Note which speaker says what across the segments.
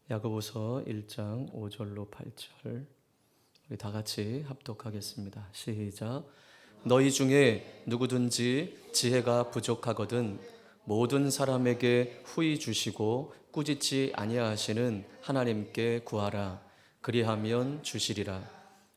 Speaker 1: 야고보서 1장 5절로 8절 우리 다 같이 합독하겠습니다. 시작. 너희 중에 누구든지 지혜가 부족하거든 모든 사람에게 후히 주시고 꾸짖지 아니하시는 하나님께 구하라. 그리하면 주시리라.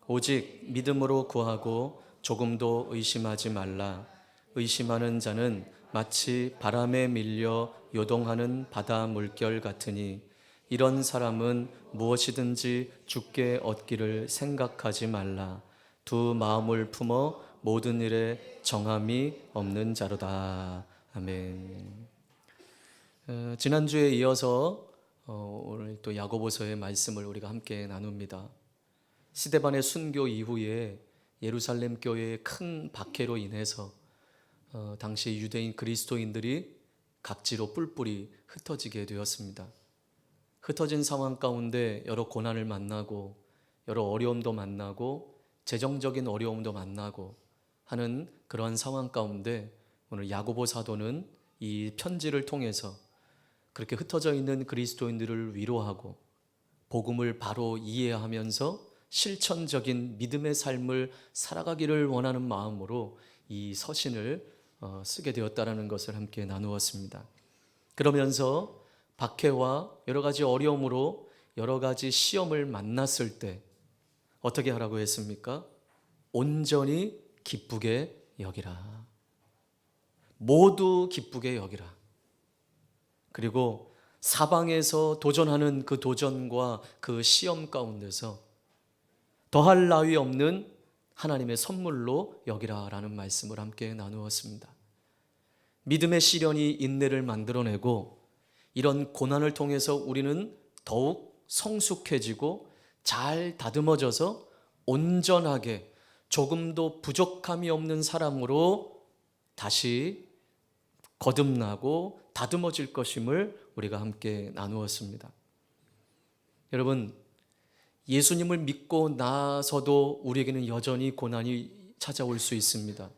Speaker 1: 오직 믿음으로 구하고 조금도 의심하지 말라. 의심하는 자는 마치 바람에 밀려 요동하는 바다 물결 같으니 이런 사람은 무엇이든지 주께 얻기를 생각하지 말라. 두 마음을 품어 모든 일에 정함이 없는 자로다. 아멘. 지난주에 이어서 오늘 또 야고보서의 말씀을 우리가 함께 나눕니다. 스데반의 순교 이후에 예루살렘 교회의 큰 박해로 인해서 당시 유대인 그리스도인들이 각지로 뿔뿔이 흩어지게 되었습니다. 흩어진 상황 가운데 여러 고난을 만나고 여러 어려움도 만나고 재정적인 어려움도 만나고 하는 그러한 상황 가운데 오늘 야고보 사도는 이 편지를 통해서 그렇게 흩어져 있는 그리스도인들을 위로하고 복음을 바로 이해하면서 실천적인 믿음의 삶을 살아가기를 원하는 마음으로 이 서신을 쓰게 되었다는 것을 함께 나누었습니다. 그러면서 박해와 여러 가지 어려움으로 여러 가지 시험을 만났을 때 어떻게 하라고 했습니까? 온전히 기쁘게 여기라. 모두 기쁘게 여기라. 그리고 사방에서 도전하는 그 도전과 그 시험 가운데서 더할 나위 없는 하나님의 선물로 여기라라는 말씀을 함께 나누었습니다. 믿음의 시련이 인내를 만들어내고 이런 고난을 통해서 우리는 더욱 성숙해지고 잘 다듬어져서 온전하게 조금도 부족함이 없는 사람으로 다시 거듭나고 다듬어질 것임을 우리가 함께 나누었습니다. 여러분, 예수님을 믿고 나서도 우리에게는 여전히 고난이 찾아올 수 있습니다.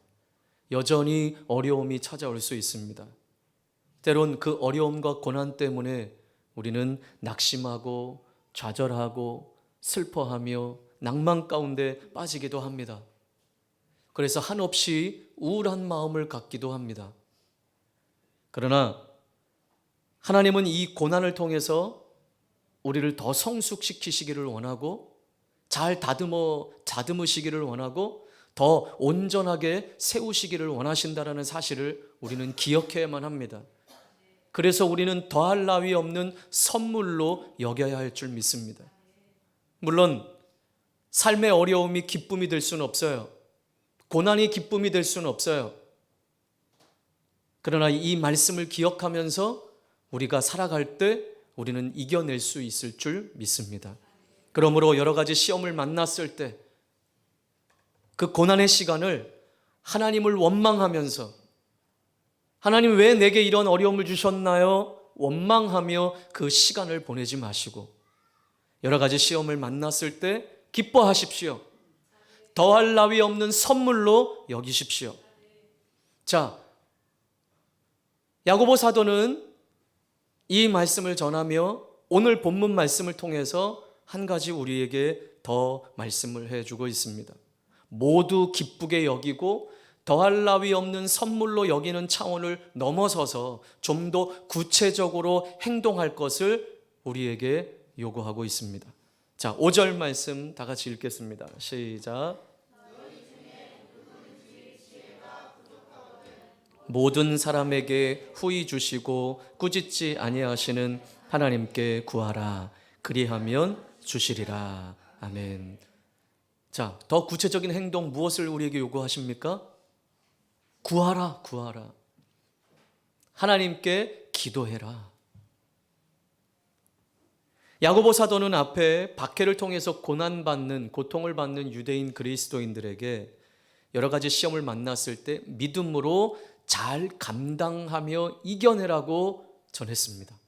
Speaker 1: 여전히 어려움이 찾아올 수 있습니다. 때론 그 어려움과 고난 때문에 우리는 낙심하고 좌절하고 슬퍼하며 낭만 가운데 빠지기도 합니다. 그래서 한없이 우울한 마음을 갖기도 합니다. 그러나 하나님은 이 고난을 통해서 우리를 더 성숙시키시기를 원하고 잘 다듬으시기를 원하고 더 온전하게 세우시기를 원하신다는 사실을 우리는 기억해야만 합니다. 그래서 우리는 더할 나위 없는 선물로 여겨야 할 줄 믿습니다. 물론 삶의 어려움이 기쁨이 될 수는 없어요. 고난이 기쁨이 될 수는 없어요. 그러나 이 말씀을 기억하면서 우리가 살아갈 때 우리는 이겨낼 수 있을 줄 믿습니다. 그러므로 여러 가지 시험을 만났을 때 그 고난의 시간을 하나님을 원망하면서 하나님 왜 내게 이런 어려움을 주셨나요? 원망하며 그 시간을 보내지 마시고 여러 가지 시험을 만났을 때 기뻐하십시오. 더할 나위 없는 선물로 여기십시오. 자, 야고보 사도는 이 말씀을 전하며 오늘 본문 말씀을 통해서 한 가지 우리에게 더 말씀을 해주고 있습니다. 모두 기쁘게 여기고 더할 나위 없는 선물로 여기는 차원을 넘어서서 좀 더 구체적으로 행동할 것을 우리에게 요구하고 있습니다. 자, 5절 말씀 다 같이 읽겠습니다. 시작. 모든 사람에게 후히 주시고 꾸짖지 아니하시는 하나님께 구하라. 그리하면 주시리라. 아멘. 자, 더 구체적인 행동 무엇을 우리에게 요구하십니까? 구하라, 구하라. 하나님께 기도해라. 야고보 사도는 앞에 박해를 통해서 고통을 받는 유대인 그리스도인들에게 여러 가지 시험을 만났을 때 믿음으로 잘 감당하며 이겨내라고 전했습니다.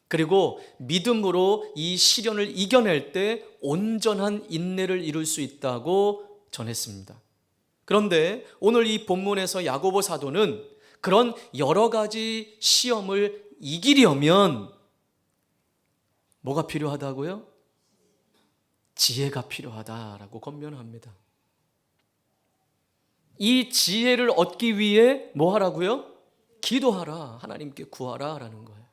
Speaker 1: 그리고 믿음으로 이 시련을 이겨낼 때 온전한 인내를 이룰 수 있다고 전했습니다. 그런데 오늘 이 본문에서 야고보 사도는 그런 여러 가지 시험을 이기려면 뭐가 필요하다고요? 지혜가 필요하다라고 권면합니다. 이 지혜를 얻기 위해 뭐 하라고요? 기도하라, 하나님께 구하라라는 거예요.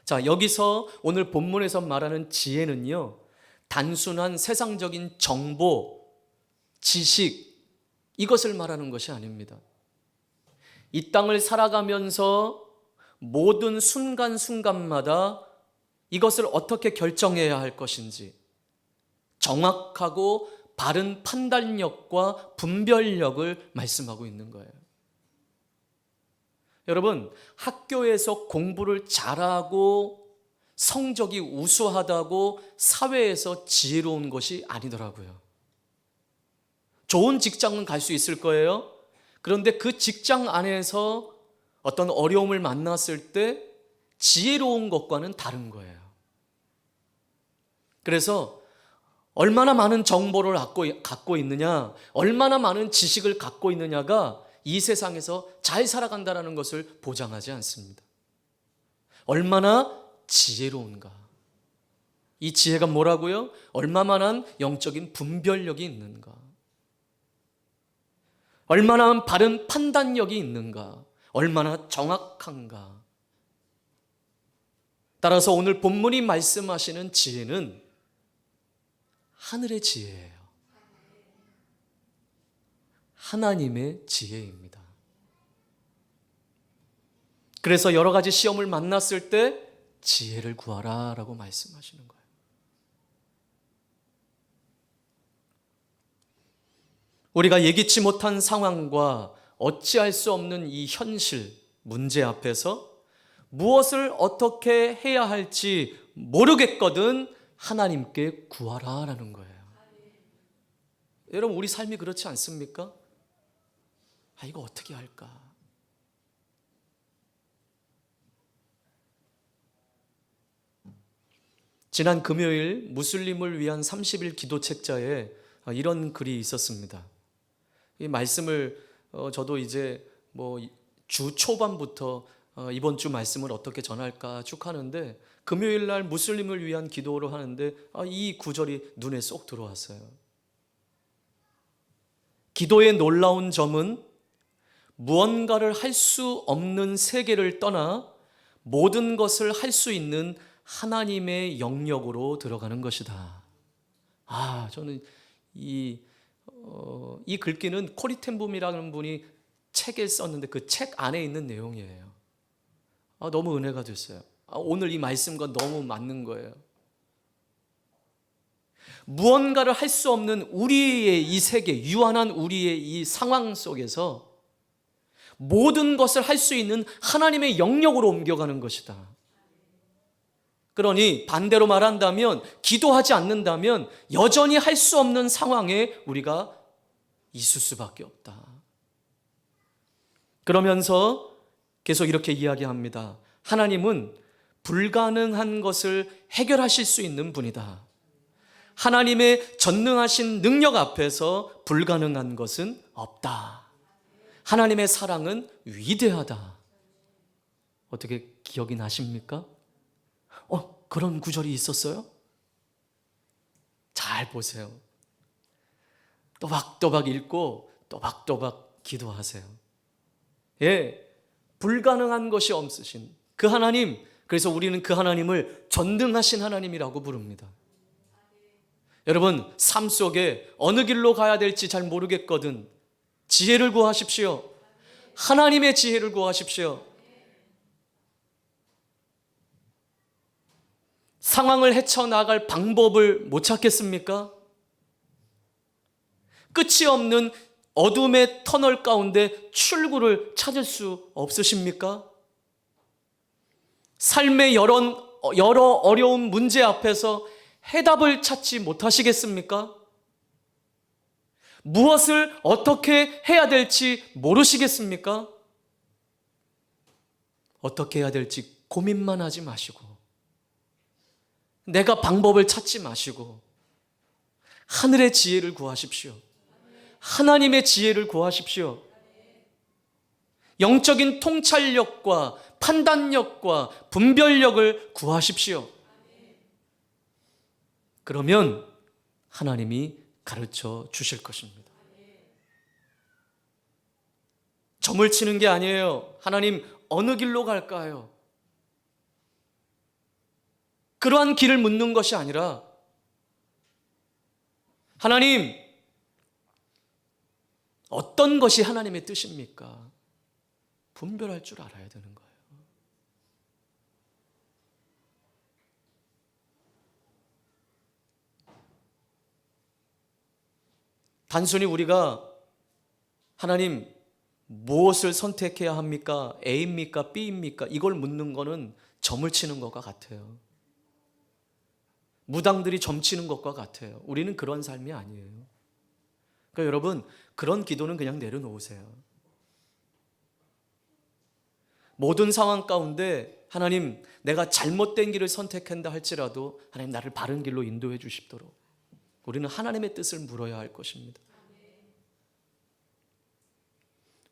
Speaker 1: 자, 여기서 오늘 본문에서 말하는 지혜는요, 단순한 세상적인 정보, 지식, 이것을 말하는 것이 아닙니다. 이 땅을 살아가면서 모든 순간순간마다 이것을 어떻게 결정해야 할 것인지 정확하고 바른 판단력과 분별력을 말씀하고 있는 거예요. 여러분, 학교에서 공부를 잘하고 성적이 우수하다고 사회에서 지혜로운 것이 아니더라고요. 좋은 직장은 갈 수 있을 거예요. 그런데 그 직장 안에서 어떤 어려움을 만났을 때 지혜로운 것과는 다른 거예요. 그래서 얼마나 많은 정보를 갖고 있느냐, 얼마나 많은 지식을 갖고 있느냐가 이 세상에서 잘 살아간다는 것을 보장하지 않습니다. 얼마나 지혜로운가. 이 지혜가 뭐라고요? 얼마만한 영적인 분별력이 있는가. 얼마나 바른 판단력이 있는가. 얼마나 정확한가. 따라서 오늘 본문이 말씀하시는 지혜는 하늘의 지혜예요. 하나님의 지혜입니다. 그래서 여러 가지 시험을 만났을 때 지혜를 구하라 라고 말씀하시는 거예요. 우리가 예기치 못한 상황과 어찌할 수 없는 이 현실, 문제 앞에서 무엇을 어떻게 해야 할지 모르겠거든 하나님께 구하라 라는 거예요. 여러분, 우리 삶이 그렇지 않습니까? 이거 어떻게 할까? 지난 금요일 무슬림을 위한 30일 기도 책자에 이런 글이 있었습니다. 이 말씀을 저도 이제 주 초반부터 이번 주 말씀을 어떻게 전할까 쭉 하는데, 금요일 날 무슬림을 위한 기도를 하는데 이 구절이 눈에 쏙 들어왔어요. 기도의 놀라운 점은 무언가를 할 수 없는 세계를 떠나 모든 것을 할 수 있는 하나님의 영역으로 들어가는 것이다. 저는 이 글귀는 코리 텐붐이라는 분이 책에 썼는데 그 책 안에 있는 내용이에요. 너무 은혜가 됐어요. 오늘 이 말씀과 너무 맞는 거예요. 무언가를 할 수 없는 우리의 이 세계, 유한한 우리의 이 상황 속에서 모든 것을 할 수 있는 하나님의 영역으로 옮겨가는 것이다. 그러니 반대로 말한다면, 기도하지 않는다면 여전히 할 수 없는 상황에 우리가 있을 수밖에 없다. 그러면서 계속 이렇게 이야기합니다. 하나님은 불가능한 것을 해결하실 수 있는 분이다. 하나님의 전능하신 능력 앞에서 불가능한 것은 없다. 하나님의 사랑은 위대하다. 어떻게 기억이 나십니까? 그런 구절이 있었어요? 잘 보세요. 또박또박 읽고 또박또박 기도하세요. 불가능한 것이 없으신 그 하나님, 그래서 우리는 그 하나님을 전능하신 하나님이라고 부릅니다. 여러분, 삶 속에 어느 길로 가야 될지 잘 모르겠거든 지혜를 구하십시오. 하나님의 지혜를 구하십시오. 상황을 헤쳐나갈 방법을 못 찾겠습니까? 끝이 없는 어둠의 터널 가운데 출구를 찾을 수 없으십니까? 삶의 여러 어려운 문제 앞에서 해답을 찾지 못하시겠습니까? 무엇을 어떻게 해야 될지 모르시겠습니까? 어떻게 해야 될지 고민만 하지 마시고, 내가 방법을 찾지 마시고 하늘의 지혜를 구하십시오. 하나님의 지혜를 구하십시오. 영적인 통찰력과 판단력과 분별력을 구하십시오. 그러면 하나님이 가르쳐 주실 것입니다. 점을 치는 게 아니에요. 하나님 어느 길로 갈까요? 그러한 길을 묻는 것이 아니라 하나님 어떤 것이 하나님의 뜻입니까? 분별할 줄 알아야 되는 거예요. 단순히 우리가 하나님 무엇을 선택해야 합니까? A입니까? B입니까? 이걸 묻는 거는 점을 치는 것과 같아요. 무당들이 점 치는 것과 같아요. 우리는 그런 삶이 아니에요. 그러니까 여러분, 그런 기도는 그냥 내려놓으세요. 모든 상황 가운데 하나님, 내가 잘못된 길을 선택한다 할지라도 하나님 나를 바른 길로 인도해 주시도록 우리는 하나님의 뜻을 물어야 할 것입니다.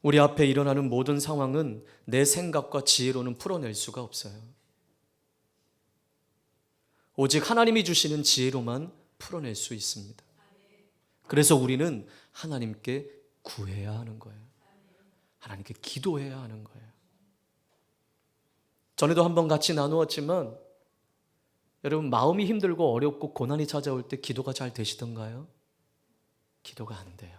Speaker 1: 우리 앞에 일어나는 모든 상황은 내 생각과 지혜로는 풀어낼 수가 없어요. 오직 하나님이 주시는 지혜로만 풀어낼 수 있습니다. 그래서 우리는 하나님께 구해야 하는 거예요. 하나님께 기도해야 하는 거예요. 전에도 한번 같이 나누었지만 여러분, 마음이 힘들고 어렵고 고난이 찾아올 때 기도가 잘 되시던가요? 기도가 안 돼요.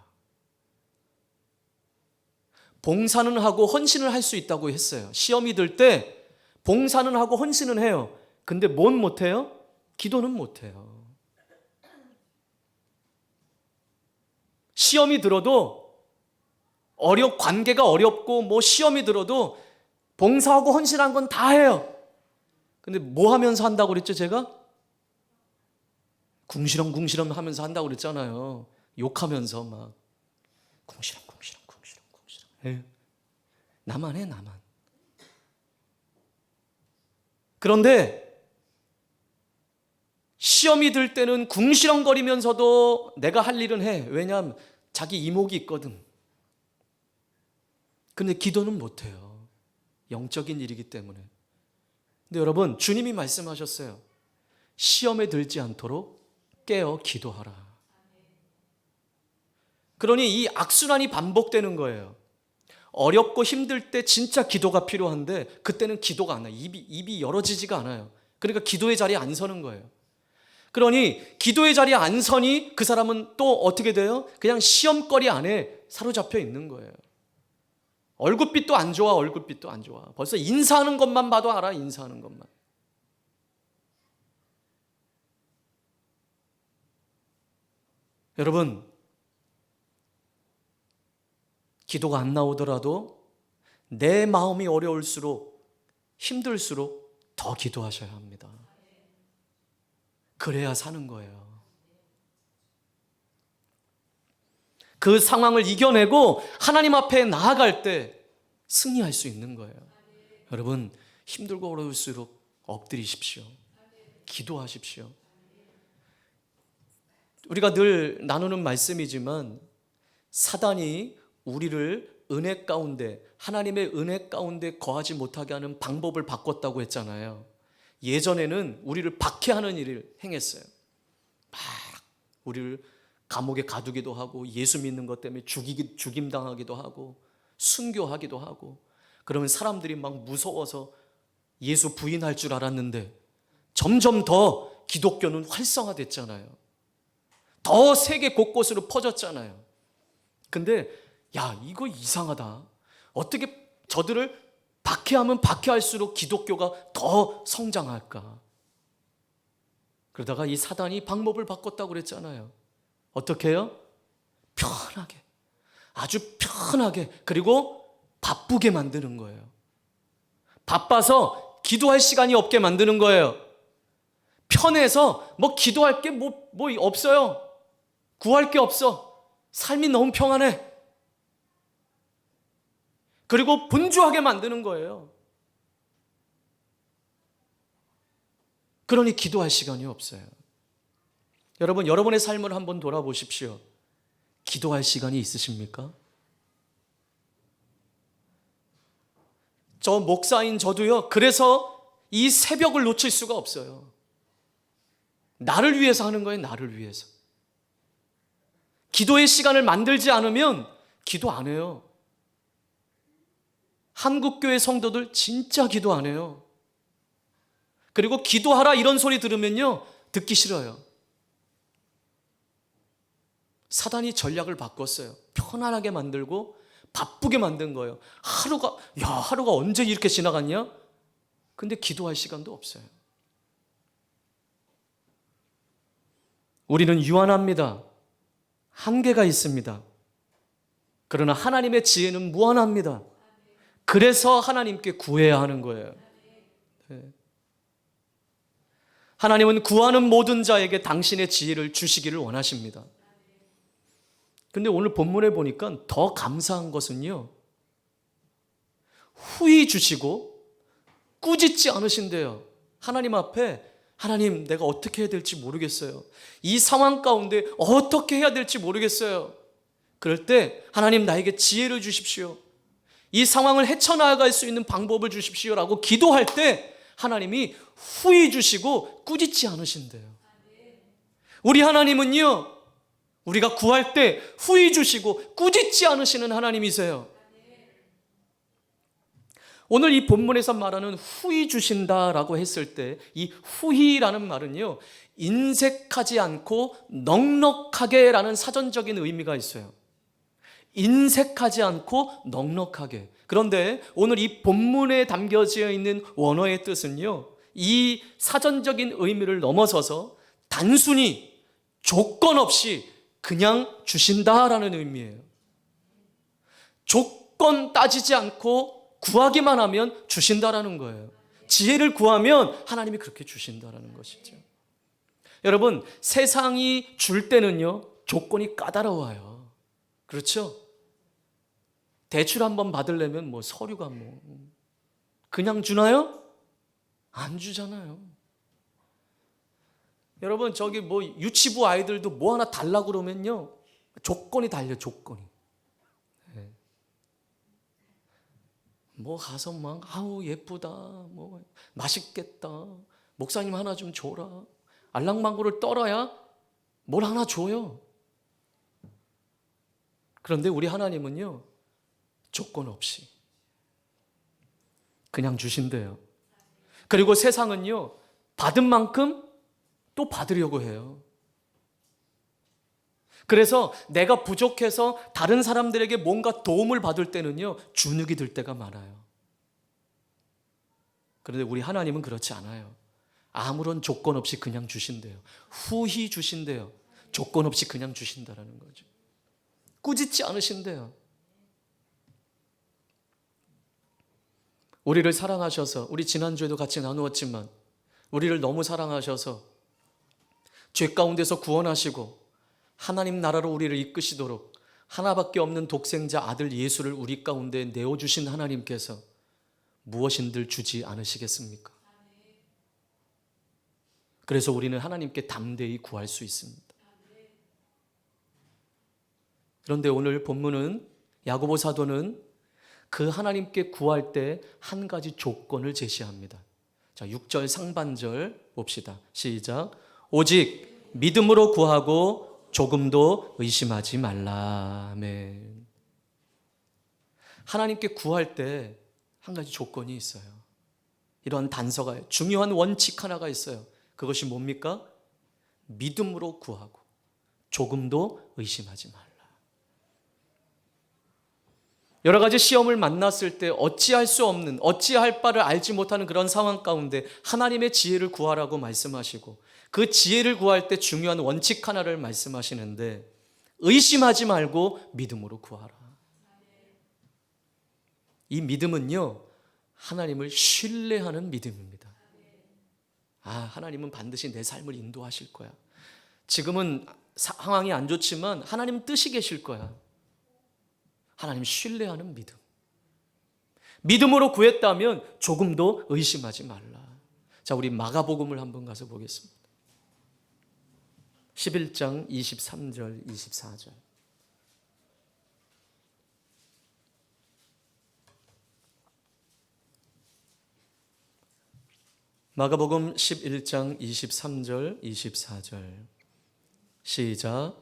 Speaker 1: 봉사는 하고 헌신을 할 수 있다고 했어요. 시험이 들 때 봉사는 하고 헌신은 해요. 근데 뭔 못해요? 기도는 못해요. 시험이 들어도 관계가 어렵고 뭐 시험이 들어도 봉사하고 헌신한 건 다 해요. 근데 뭐 하면서 한다고 그랬죠, 제가? 궁시렁궁시렁 하면서 한다고 그랬잖아요. 욕하면서 막 궁시렁궁시렁. 나만 해, 나만. 그런데 시험이 들 때는 궁시렁거리면서도 내가 할 일은 해. 왜냐하면 자기 이목이 있거든. 근데 기도는 못해요. 영적인 일이기 때문에. 근데 여러분, 주님이 말씀하셨어요. 시험에 들지 않도록 깨어 기도하라. 그러니 이 악순환이 반복되는 거예요. 어렵고 힘들 때 진짜 기도가 필요한데 그때는 기도가 안 나요. 입이 열어지지가 않아요. 그러니까 기도의 자리에 안 서는 거예요. 그러니 기도의 자리에 안 서니 그 사람은 또 어떻게 돼요? 그냥 시험거리 안에 사로잡혀 있는 거예요. 얼굴빛도 안 좋아, 얼굴빛도 안 좋아. 벌써 인사하는 것만 봐도 알아, 인사하는 것만. 여러분, 기도가 안 나오더라도 내 마음이 어려울수록 힘들수록 더 기도하셔야 합니다. 그래야 사는 거예요. 그 상황을 이겨내고 하나님 앞에 나아갈 때 승리할 수 있는 거예요. 여러분, 힘들고 어려울수록 엎드리십시오. 기도하십시오. 우리가 늘 나누는 말씀이지만 사단이 우리를 은혜 가운데, 하나님의 은혜 가운데 거하지 못하게 하는 방법을 바꿨다고 했잖아요. 예전에는 우리를 박해하는 일을 행했어요. 막 우리를 감옥에 가두기도 하고 예수 믿는 것 때문에 죽임당하기도 하고 순교하기도 하고, 그러면 사람들이 막 무서워서 예수 부인할 줄 알았는데 점점 더 기독교는 활성화됐잖아요. 더 세계 곳곳으로 퍼졌잖아요. 근데 야, 이거 이상하다. 어떻게 저들을 박해하면 박해할수록 기독교가 더 성장할까? 그러다가 이 사단이 방법을 바꿨다고 그랬잖아요. 어떻게 해요? 편하게, 아주 편하게, 그리고 바쁘게 만드는 거예요. 바빠서 기도할 시간이 없게 만드는 거예요. 편해서 뭐 기도할 게 뭐 없어요. 구할 게 없어. 삶이 너무 평안해. 그리고 분주하게 만드는 거예요. 그러니 기도할 시간이 없어요. 여러분, 여러분의 삶을 한번 돌아보십시오. 기도할 시간이 있으십니까? 저 목사인 저도요, 그래서 이 새벽을 놓칠 수가 없어요. 나를 위해서 하는 거예요, 나를 위해서. 기도의 시간을 만들지 않으면 기도 안 해요. 한국교회 성도들 진짜 기도 안 해요. 그리고 기도하라 이런 소리 들으면요, 듣기 싫어요. 사단이 전략을 바꿨어요. 편안하게 만들고 바쁘게 만든 거예요. 하루가 언제 이렇게 지나갔냐? 근데 기도할 시간도 없어요. 우리는 유한합니다. 한계가 있습니다. 그러나 하나님의 지혜는 무한합니다. 그래서 하나님께 구해야 하는 거예요. 네. 하나님은 구하는 모든 자에게 당신의 지혜를 주시기를 원하십니다. 근데 오늘 본문에 보니까 더 감사한 것은요, 후히 주시고 꾸짖지 않으신대요. 하나님 앞에, 하나님 내가 어떻게 해야 될지 모르겠어요. 이 상황 가운데 어떻게 해야 될지 모르겠어요. 그럴 때 하나님 나에게 지혜를 주십시오. 이 상황을 헤쳐나갈 수 있는 방법을 주십시오라고 기도할 때 하나님이 후히 주시고 꾸짖지 않으신대요. 우리 하나님은요, 우리가 구할 때 후히 주시고 꾸짖지 않으시는 하나님이세요. 오늘 이 본문에서 말하는 후히 주신다라고 했을 때 이 후히라는 말은요, 인색하지 않고 넉넉하게라는 사전적인 의미가 있어요. 인색하지 않고 넉넉하게. 그런데 오늘 이 본문에 담겨져 있는 원어의 뜻은요, 이 사전적인 의미를 넘어서서 단순히 조건 없이 그냥 주신다라는 의미예요. 조건 따지지 않고 구하기만 하면 주신다라는 거예요. 지혜를 구하면 하나님이 그렇게 주신다라는 것이죠. 여러분, 세상이 줄 때는요, 조건이 까다로워요. 그렇죠? 대출 한번 받으려면 서류가 그냥 주나요? 안 주잖아요. 여러분, 저기 유치부 아이들도 뭐 하나 달라고 그러면요, 조건이 달려, 조건이. 네. 가서 아우 예쁘다, 맛있겠다, 목사님 하나 좀 줘라, 알랑방구를 떨어야 뭘 하나 줘요. 그런데 우리 하나님은요, 조건 없이 그냥 주신대요. 그리고 세상은요, 받은 만큼 또 받으려고 해요. 그래서 내가 부족해서 다른 사람들에게 뭔가 도움을 받을 때는요, 주눅이 들 때가 많아요. 그런데 우리 하나님은 그렇지 않아요. 아무런 조건 없이 그냥 주신대요. 후히 주신대요. 조건 없이 그냥 주신다라는 거죠. 꾸짖지 않으신대요. 우리를 사랑하셔서, 우리 지난주에도 같이 나누었지만 우리를 너무 사랑하셔서 죄 가운데서 구원하시고 하나님 나라로 우리를 이끄시도록 하나밖에 없는 독생자 아들 예수를 우리 가운데 내어주신 하나님께서 무엇인들 주지 않으시겠습니까? 그래서 우리는 하나님께 담대히 구할 수 있습니다. 그런데 오늘 본문은, 야고보 사도는 그 하나님께 구할 때 한 가지 조건을 제시합니다. 자, 6절 상반절 봅시다. 시작. 오직 믿음으로 구하고 조금도 의심하지 말라. 아멘. 하나님께 구할 때 한 가지 조건이 있어요. 이러한 단서가, 중요한 원칙 하나가 있어요. 그것이 뭡니까? 믿음으로 구하고 조금도 의심하지 말라. 여러 가지 시험을 만났을 때 어찌할 수 없는, 어찌할 바를 알지 못하는 그런 상황 가운데 하나님의 지혜를 구하라고 말씀하시고, 그 지혜를 구할 때 중요한 원칙 하나를 말씀하시는데, 의심하지 말고 믿음으로 구하라. 이 믿음은요, 하나님을 신뢰하는 믿음입니다. 하나님은 반드시 내 삶을 인도하실 거야. 지금은 상황이 안 좋지만 하나님 뜻이 계실 거야. 하나님 신뢰하는 믿음. 믿음으로 구했다면 조금도 의심하지 말라. 자, 우리 마가복음을 한번 가서 보겠습니다. 11장 23절 24절. 마가복음 11장 23절 24절 시작.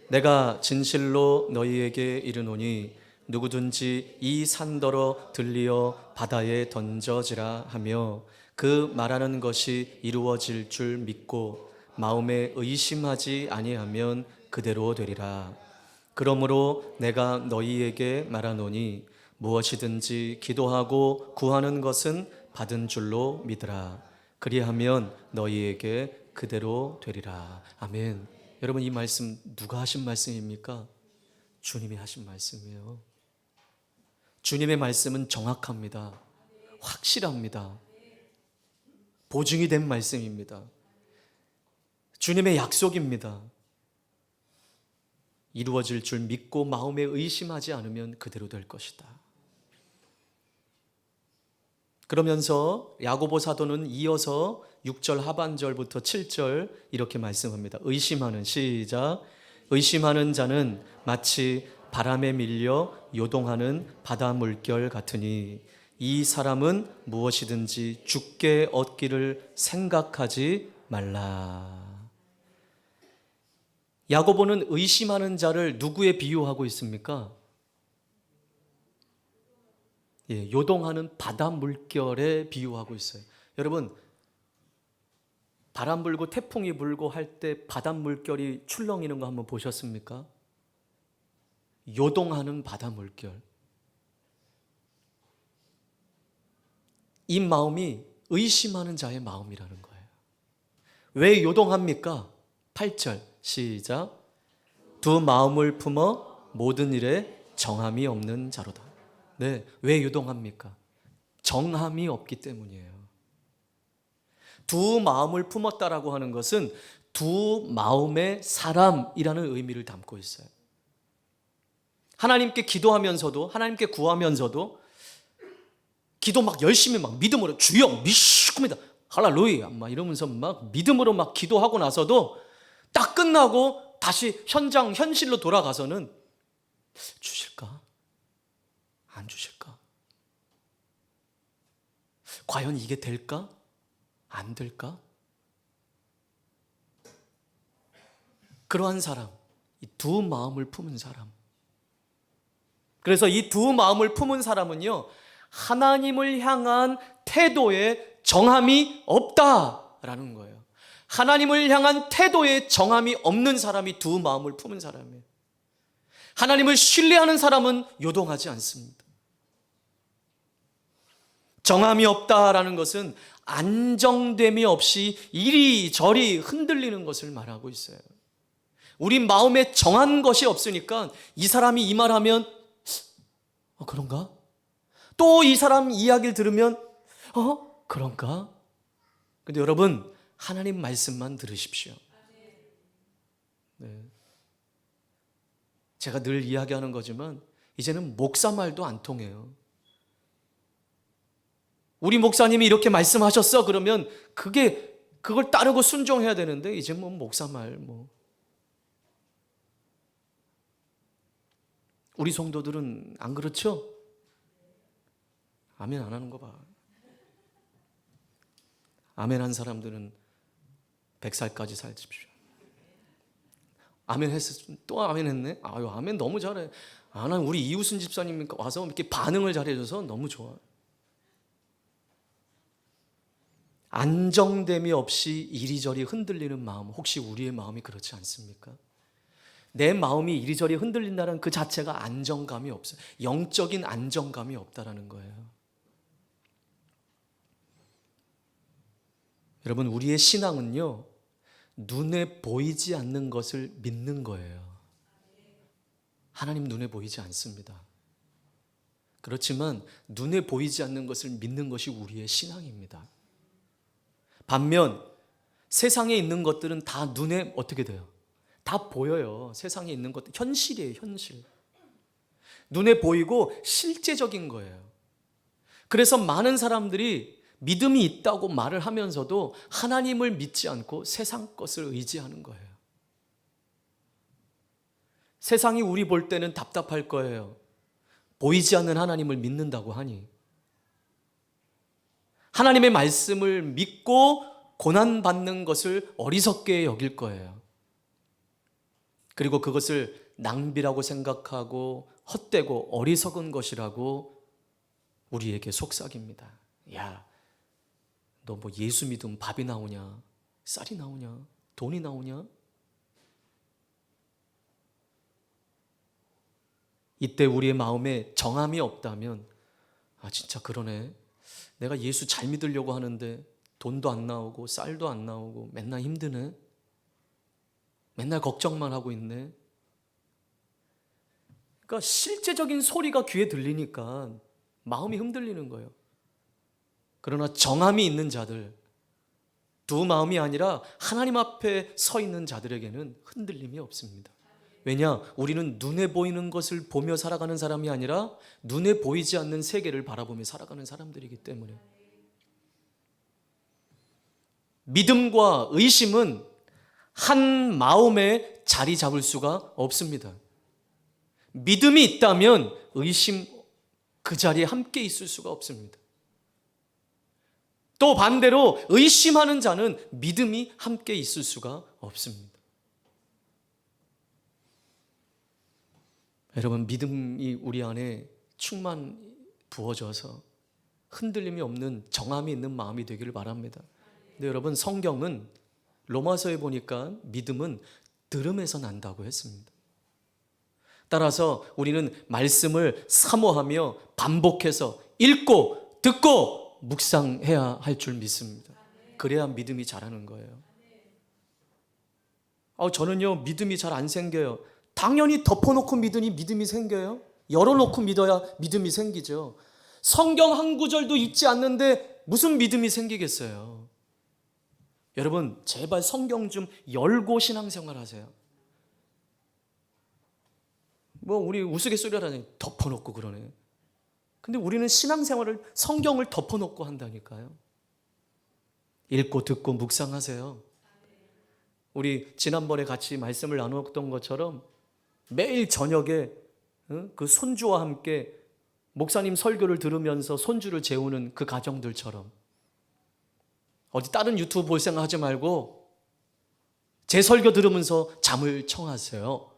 Speaker 1: 내가 진실로 너희에게 이르노니 누구든지 이 산더러 들리어 바다에 던져지라 하며 그 말하는 것이 이루어질 줄 믿고 마음에 의심하지 아니하면 그대로 되리라. 그러므로 내가 너희에게 말하노니 무엇이든지 기도하고 구하는 것은 받은 줄로 믿으라. 그리하면 너희에게 그대로 되리라. 아멘. 여러분, 이 말씀 누가 하신 말씀입니까? 주님이 하신 말씀이에요. 주님의 말씀은 정확합니다. 확실합니다. 보증이 된 말씀입니다. 주님의 약속입니다. 이루어질 줄 믿고 마음에 의심하지 않으면 그대로 될 것이다. 그러면서 야고보 사도는 이어서 6절 하반절부터 7절 이렇게 말씀합니다. 의심하는, 시작. 의심하는 자는 마치 바람에 밀려 요동하는 바다 물결 같으니 이 사람은 무엇이든지 죽게 얻기를 생각하지 말라. 야고보는 의심하는 자를 누구에 비유하고 있습니까? 요동하는 바다 물결에 비유하고 있어요. 여러분, 바람 불고 태풍이 불고 할 때 바다 물결이 출렁이는 거 한번 보셨습니까? 요동하는 바다 물결. 이 마음이 의심하는 자의 마음이라는 거예요. 왜 요동합니까? 8절 시작. 두 마음을 품어 모든 일에 정함이 없는 자로다. 네, 왜 요동합니까? 정함이 없기 때문이에요. 두 마음을 품었다라고 하는 것은 두 마음의 사람이라는 의미를 담고 있어요. 하나님께 기도하면서도, 하나님께 구하면서도 기도 막 열심히 막 믿음으로 주여 믿습니다 할렐루야 막 이러면서 막 믿음으로 막 기도하고 나서도 딱 끝나고 다시 현실로 돌아가서는 주실까? 안 주실까? 과연 이게 될까? 안 될까? 그러한 사람, 이 두 마음을 품은 사람. 그래서 이 두 마음을 품은 사람은요, 하나님을 향한 태도에 정함이 없다라는 거예요. 하나님을 향한 태도에 정함이 없는 사람이 두 마음을 품은 사람이에요. 하나님을 신뢰하는 사람은 요동하지 않습니다. 정함이 없다라는 것은 안정됨이 없이 이리저리 흔들리는 것을 말하고 있어요. 우리 마음에 정한 것이 없으니까 이 사람이 이 말하면 그런가? 또 이 사람 이야기를 들으면 그런가? 근데 여러분, 하나님 말씀만 들으십시오. 네. 제가 늘 이야기하는 거지만 이제는 목사 말도 안 통해요. 우리 목사님이 이렇게 말씀하셨어 그러면 그걸 따르고 순종해야 되는데 이제 뭐 목사 말 우리 성도들은 안 그렇죠? 아멘 안 하는 거 봐. 아멘 한 사람들은 100살까지 살십시오. 아멘 했어. 또 아멘 했네. 아유, 아멘 너무 잘해. 난 우리 이우순 집사님 와서 이렇게 반응을 잘해줘서 너무 좋아. 안정됨이 없이 이리저리 흔들리는 마음, 혹시 우리의 마음이 그렇지 않습니까? 내 마음이 이리저리 흔들린다는 그 자체가 안정감이 없어요. 영적인 안정감이 없다라는 거예요. 여러분, 우리의 신앙은요, 눈에 보이지 않는 것을 믿는 거예요. 하나님 눈에 보이지 않습니다. 그렇지만 눈에 보이지 않는 것을 믿는 것이 우리의 신앙입니다. 반면 세상에 있는 것들은 다 눈에 어떻게 돼요? 다 보여요. 세상에 있는 것들 현실이에요, 현실. 눈에 보이고 실제적인 거예요. 그래서 많은 사람들이 믿음이 있다고 말을 하면서도 하나님을 믿지 않고 세상 것을 의지하는 거예요. 세상이 우리 볼 때는 답답할 거예요. 보이지 않는 하나님을 믿는다고 하니. 하나님의 말씀을 믿고 고난받는 것을 어리석게 여길 거예요. 그리고 그것을 낭비라고 생각하고 헛되고 어리석은 것이라고 우리에게 속삭입니다. 야, 너 뭐 예수 믿으면 밥이 나오냐? 쌀이 나오냐? 돈이 나오냐? 이때 우리의 마음에 정함이 없다면, 아, 진짜 그러네. 내가 예수 잘 믿으려고 하는데 돈도 안 나오고 쌀도 안 나오고 맨날 힘드네. 맨날 걱정만 하고 있네. 그러니까 실제적인 소리가 귀에 들리니까 마음이 흔들리는 거예요. 그러나 정함이 있는 자들, 두 마음이 아니라 하나님 앞에 서 있는 자들에게는 흔들림이 없습니다. 왜냐? 우리는 눈에 보이는 것을 보며 살아가는 사람이 아니라 눈에 보이지 않는 세계를 바라보며 살아가는 사람들이기 때문에. 믿음과 의심은 한 마음에 자리 잡을 수가 없습니다. 믿음이 있다면 의심 그 자리에 함께 있을 수가 없습니다. 또 반대로 의심하는 자는 믿음이 함께 있을 수가 없습니다. 여러분, 믿음이 우리 안에 충만 부어져서 흔들림이 없는 정함이 있는 마음이 되기를 바랍니다. 근데 여러분, 성경은 로마서에 보니까 믿음은 들음에서 난다고 했습니다. 따라서 우리는 말씀을 사모하며 반복해서 읽고 듣고 묵상해야 할 줄 믿습니다. 그래야 믿음이 자라는 거예요. 저는요, 믿음이 잘 안 생겨요. 당연히 덮어놓고 믿으니 믿음이 생겨요? 열어놓고 믿어야 믿음이 생기죠. 성경 한 구절도 읽지 않는데 무슨 믿음이 생기겠어요? 여러분, 제발 성경 좀 열고 신앙생활 하세요. 우리 우스갯소리라니 덮어놓고 그러네. 근데 우리는 신앙생활을 성경을 덮어놓고 한다니까요. 읽고 듣고 묵상하세요. 우리 지난번에 같이 말씀을 나누었던 것처럼 매일 저녁에 그 손주와 함께 목사님 설교를 들으면서 손주를 재우는 그 가정들처럼 어디 다른 유튜브 볼 생각 하지 말고 제 설교 들으면서 잠을 청하세요.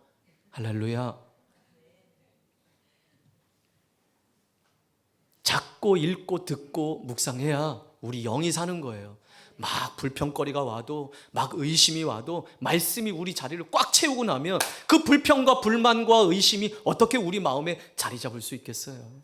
Speaker 1: 할렐루야. 작고 읽고 듣고 묵상해야 우리 영이 사는 거예요. 막 불평거리가 와도 막 의심이 와도 말씀이 우리 자리를 꽉 채우고 나면 그 불평과 불만과 의심이 어떻게 우리 마음에 자리 잡을 수 있겠어요?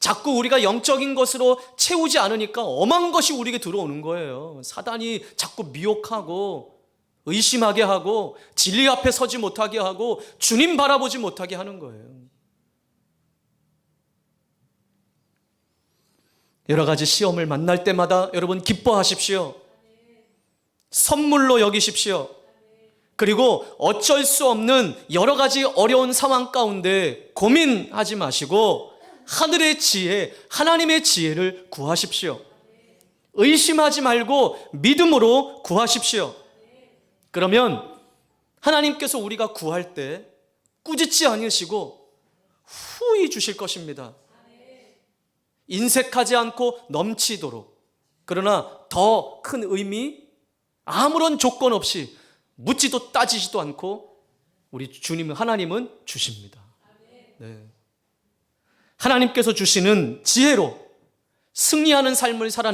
Speaker 1: 자꾸 우리가 영적인 것으로 채우지 않으니까 엄한 것이 우리에게 들어오는 거예요. 사단이 자꾸 미혹하고 의심하게 하고 진리 앞에 서지 못하게 하고 주님 바라보지 못하게 하는 거예요. 여러 가지 시험을 만날 때마다 여러분 기뻐하십시오. 선물로 여기십시오. 그리고 어쩔 수 없는 여러 가지 어려운 상황 가운데 고민하지 마시고 하늘의 지혜, 하나님의 지혜를 구하십시오. 의심하지 말고 믿음으로 구하십시오. 그러면 하나님께서 우리가 구할 때 꾸짖지 않으시고 후히 주실 것입니다. 인색하지 않고 넘치도록. 그러나 더 큰 의미, 아무런 조건 없이 묻지도 따지지도 않고 우리 주님은, 하나님은 주십니다. 네. 하나님께서 주시는 지혜로 승리하는 삶을 살아